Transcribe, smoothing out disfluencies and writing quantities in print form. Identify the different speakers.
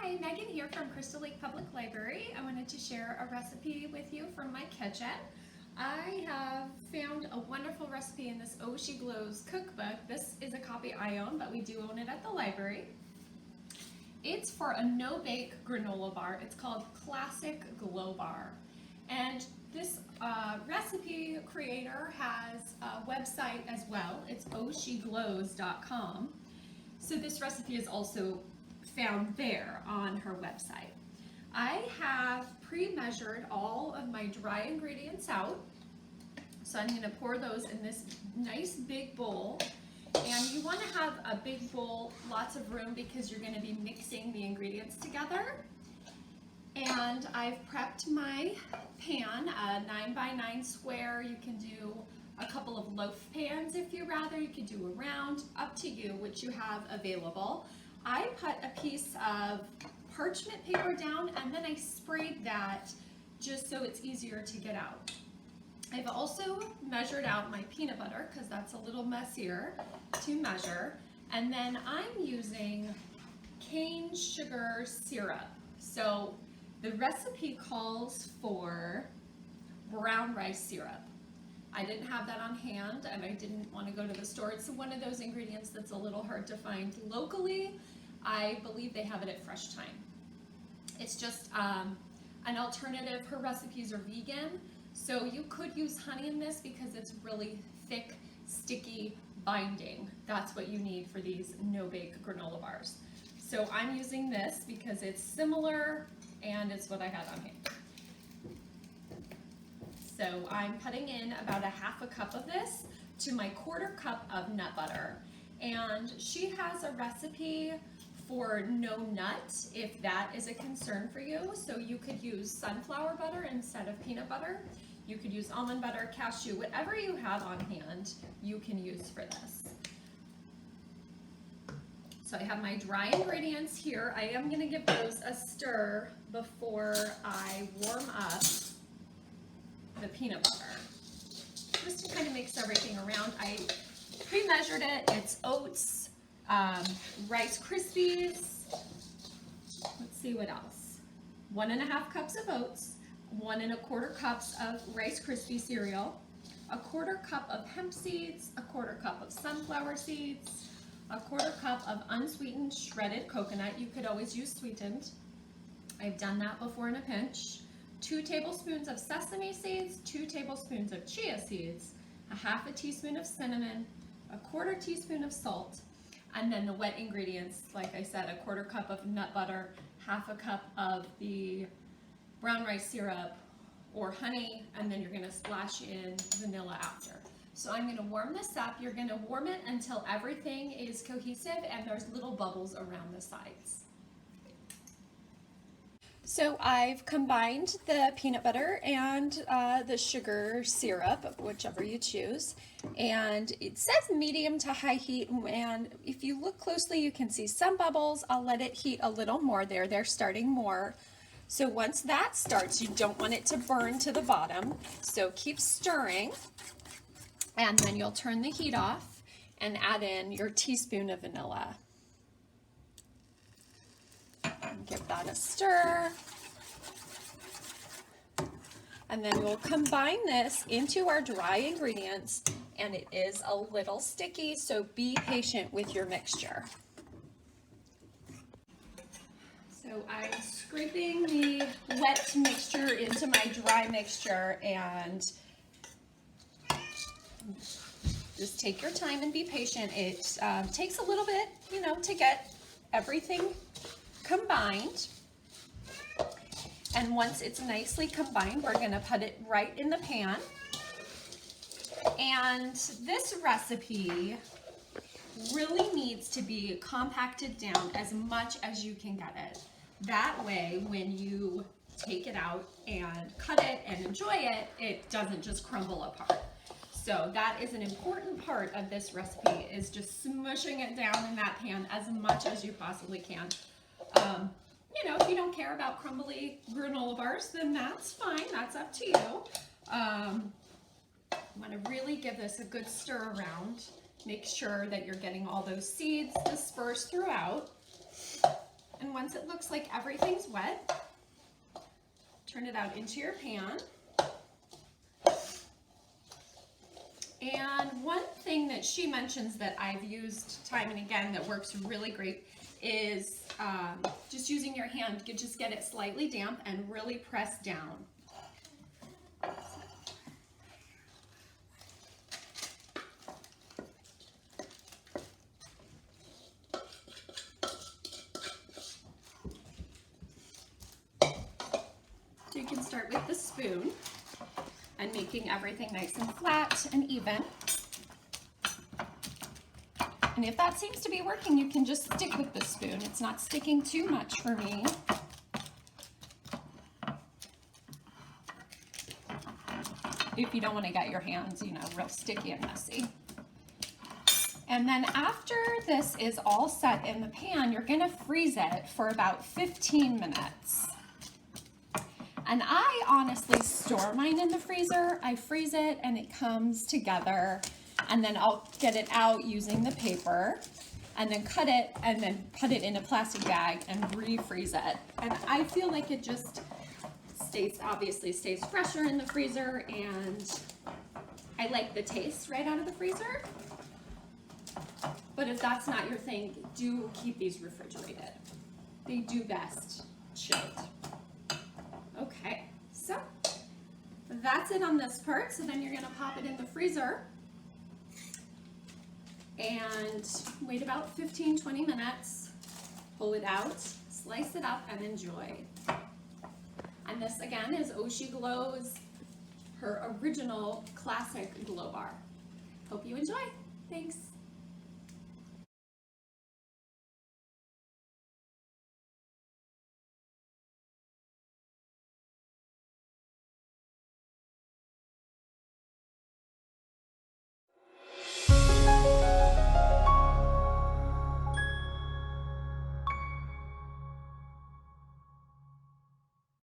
Speaker 1: Hi, Megan here from Crystal Lake Public Library. I wanted to share a recipe with you from my kitchen. I have found a wonderful recipe in this Oh She Glows cookbook. This is a copy I own, but we do own it at the library. It's for a no-bake granola bar. It's called Classic Glow Bar. And this recipe creator has a website as well. It's ohsheglows.com. So this recipe is also found there on her website. I have pre-measured all of my dry ingredients out. So I'm going to pour those in this nice big bowl. And you want to have a big bowl, lots of room, because you're going to be mixing the ingredients together. And I've prepped my pan, a 9x9 square. You can do a couple of loaf pans if you rather. You could do a round, up to you, which you have available. I put a piece of parchment paper down and then I sprayed that just so it's easier to get out. I've also measured out my peanut butter because that's a little messier to measure. And then I'm using cane sugar syrup. So the recipe calls for brown rice syrup. I didn't have that on hand and I didn't want to go to the store. It's one of those ingredients that's a little hard to find locally. I believe they have it at Fresh Time. It's just an alternative. Her recipes are vegan, so you could use honey in this because it's really thick, sticky binding. That's what you need for these no-bake granola bars. So I'm using this because it's similar and it's what I had on hand. So I'm putting in about a half a cup of this to my 1/4 cup of nut butter. And she has a recipe for no nut if that is a concern for you. So you could use sunflower butter instead of peanut butter. You could use almond butter, cashew, whatever you have on hand, you can use for this. So I have my dry ingredients here. I am gonna give those a stir before I warm up the peanut butter, just to kind of mix everything around. I pre-measured it. It's oats, Rice Krispies. Let's see what else. 1½ cups of oats, 1 1/4 cups of Rice Krispie cereal, a 1/4 cup of hemp seeds, a 1/4 cup of sunflower seeds, a 1/4 cup of unsweetened shredded coconut. You could always use sweetened. I've done that before in a pinch. 2 tablespoons of sesame seeds, 2 tablespoons of chia seeds, a 1/2 teaspoon of cinnamon, a 1/4 teaspoon of salt, and then the wet ingredients, like I said, a 1/4 cup of nut butter, 1/2 cup of the brown rice syrup or honey, and then you're gonna splash in vanilla after. So I'm gonna warm this up. You're gonna warm it until everything is cohesive and there's little bubbles around the sides. So I've combined the peanut butter and the sugar syrup, whichever you choose, and it says medium to high heat, and if you look closely you can see some bubbles. I'll let it heat a little more there. They're starting more. So once that starts, you don't want it to burn to the bottom, so keep stirring, and then you'll turn the heat off and add in your teaspoon of vanilla. Give that a stir. And then we'll combine this into our dry ingredients, and it is a little sticky, so be patient with your mixture. So I'm scraping the wet mixture into my dry mixture, and just take your time and be patient. It takes a little bit, to get everything combined. And once it's nicely combined, we're gonna put it right in the pan. And this recipe really needs to be compacted down as much as you can get it. That way, when you take it out and cut it and enjoy it, it doesn't just crumble apart. So that is an important part of this recipe, is just smushing it down in that pan as much as you possibly can. If you don't care about crumbly granola bars, then that's fine. That's up to you. I'm going to really give this a good stir around. Make sure that you're getting all those seeds dispersed throughout. And once it looks like everything's wet, turn it out into your pan. And one thing that she mentions that I've used time and again that works really great is just using your hand. You just get it slightly damp and really press down. So you can start with the spoon and making everything nice and flat and even. And if that seems to be working, you can just stick with the spoon. It's not sticking too much for me. If you don't want to get your hands, you know, real sticky and messy. And then after this is all set in the pan, you're gonna freeze it for about 15 minutes. And I honestly store mine in the freezer. I freeze it and it comes together, and then I'll get it out using the paper and then cut it and then put it in a plastic bag and refreeze it. And I feel like it just obviously stays fresher in the freezer, and I like the taste right out of the freezer. But if that's not your thing, do keep these refrigerated. They do best chilled. Okay, so that's it on this part. So then you're gonna pop it in the freezer and wait about 15-20 minutes, pull it out, slice it up, and enjoy. And this again is Oshi Glow's, her original classic glow bar. Hope you enjoy. Thanks.